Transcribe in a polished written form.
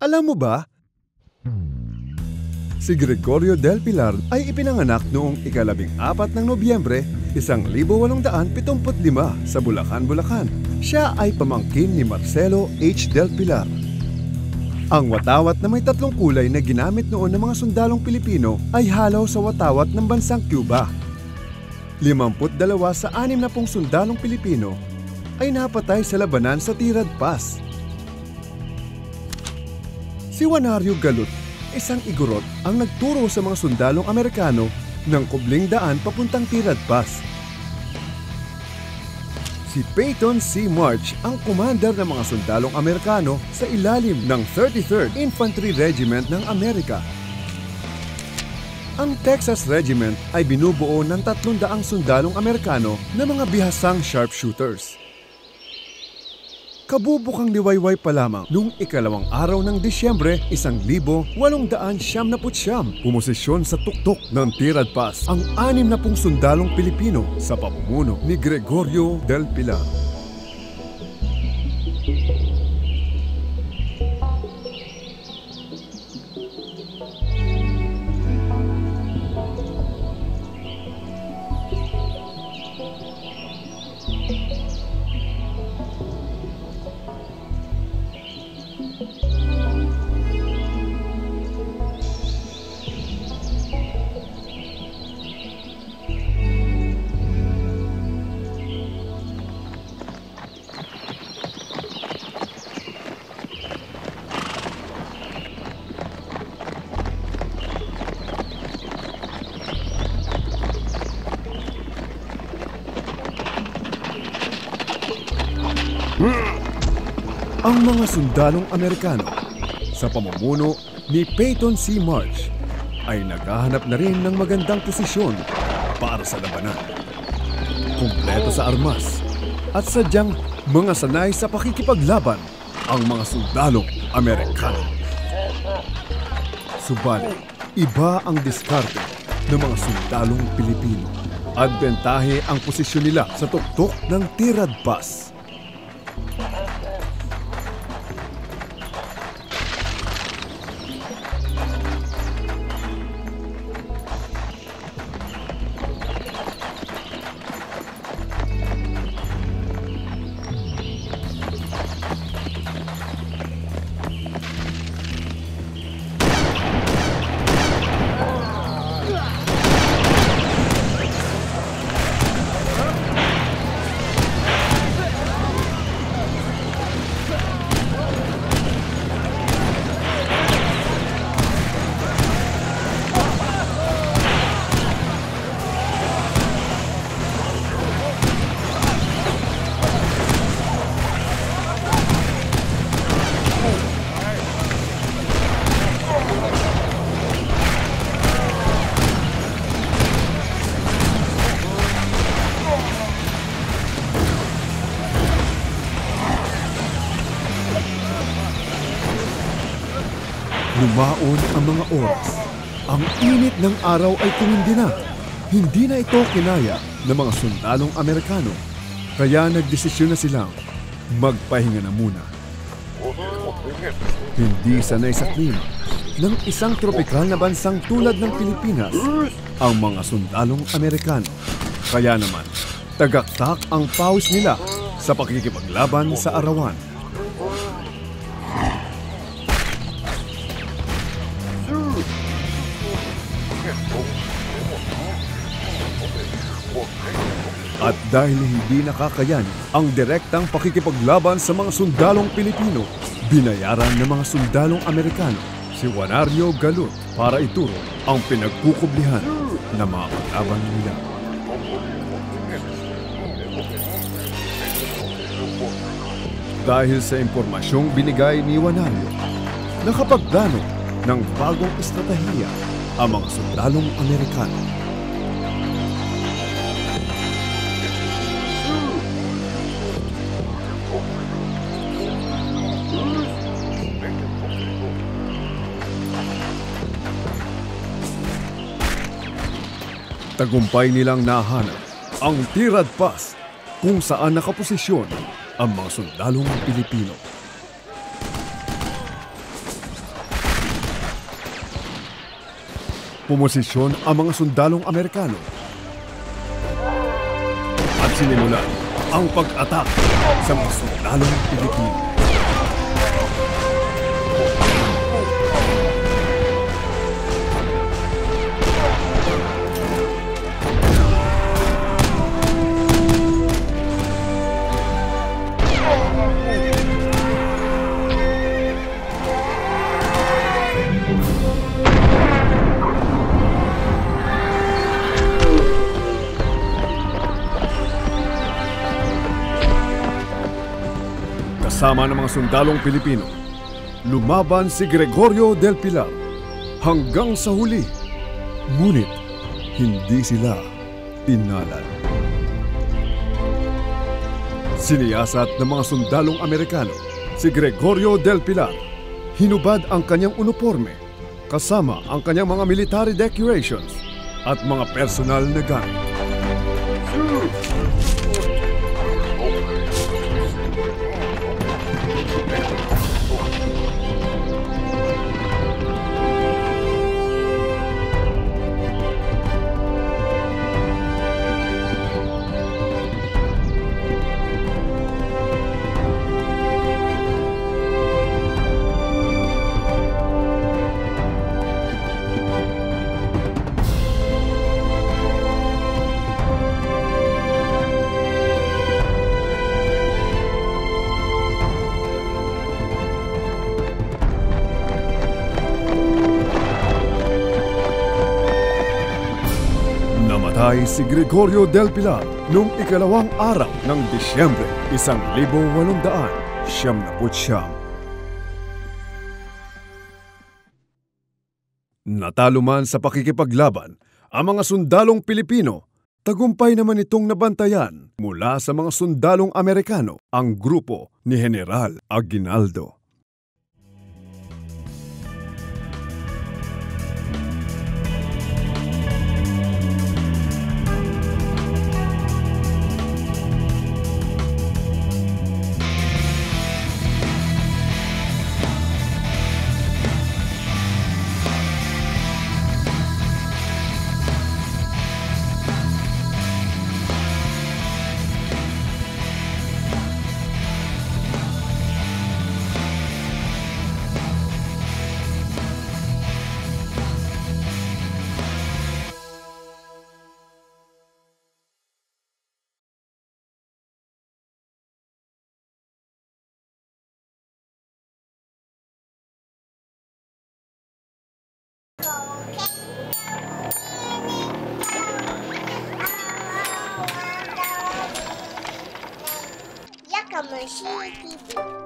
Alam mo ba, si Gregorio del Pilar ay ipinanganak noong ika-14 ng Nobyembre, 1875 sa Bulacan, Bulacan. Siya ay pamangkin ni Marcelo H. del Pilar. Ang watawat na may 3 kulay na ginamit noon ng mga sundalong Pilipino ay halaw sa watawat ng bansang Cuba. 52 sa 60 sundalong Pilipino ay napatay sa labanan sa Tirad Pass. Si Juanario Galut, isang igorot ang nagturo sa mga sundalong Amerikano ng kubling daan papuntang Tirad Pass. Si Peyton C. March ang commander ng mga sundalong Amerikano sa ilalim ng 33rd Infantry Regiment ng Amerika. Ang Texas Regiment ay binubuo ng 300 sundalong Amerikano na mga bihasang sharpshooters. Kabubukang liwayway pa lamang noong ika-2 araw ng Disyembre 1879, pumosisyon sa tuktok ng Tirad Pass ang 60 sundalong Pilipino sa pamumuno ni Gregorio del Pilar. Ang mga sundalong Amerikano sa pamumuno ni Peyton C. March ay naghahanap na rin ng magandang posisyon para sa labanan. Kumpleto sa armas at sadyang mga sanay sa pakikipaglaban ang mga sundalong Amerikano. Subalit, iba ang diskarte ng mga sundalong Pilipino at bentahe ang posisyon nila sa tuktok ng Tirad Pass. Lumaon ang mga oras. Ang init ng araw ay tumindi na. Hindi na ito kinaya ng mga sundalong Amerikano. Kaya nagdesisyon na silang magpahinga na muna. Hindi sanay sa klima ng isang tropikal na bansang tulad ng Pilipinas ang mga sundalong Amerikano. Kaya naman, tagaktak ang pawis nila sa pakikipaglaban sa arawan. At dahil hindi nakakayanin ang direktang pakikipaglaban sa mga sundalong Pilipino, binayaran ng mga sundalong Amerikano si Juanario Galut para ituro ang pinagkukublihan na mga kalaban nila. Dahil sa impormasyong binigay ni Juanario, nakapagplano ng bagong estratehiya ang mga sundalong Amerikano. Tagumpay nilang nahanap ang Tirad Pass kung saan nakaposisyon ang mga sundalong Pilipino. Pumosisyon ang mga sundalong Amerikano at sinimulan ang pag-atak sa mga sundalong Pilipino. Kasama ng mga sundalong Pilipino, lumaban si Gregorio del Pilar hanggang sa huli. Ngunit hindi sila pinalad. Siniyasat ng mga sundalong Amerikano si Gregorio del Pilar. Hinubad ang kanyang uniforme kasama ang kanyang mga military decorations at mga personal na gamit. Namatay si Gregorio del Pilar noong ikalawang araw ng Disyembre 1899. Natalo man sa pakikipaglaban ang mga sundalong Pilipino, tagumpay naman itong nabantayan mula sa mga sundalong Amerikano ang grupo ni General Aguinaldo. Yakamashiki.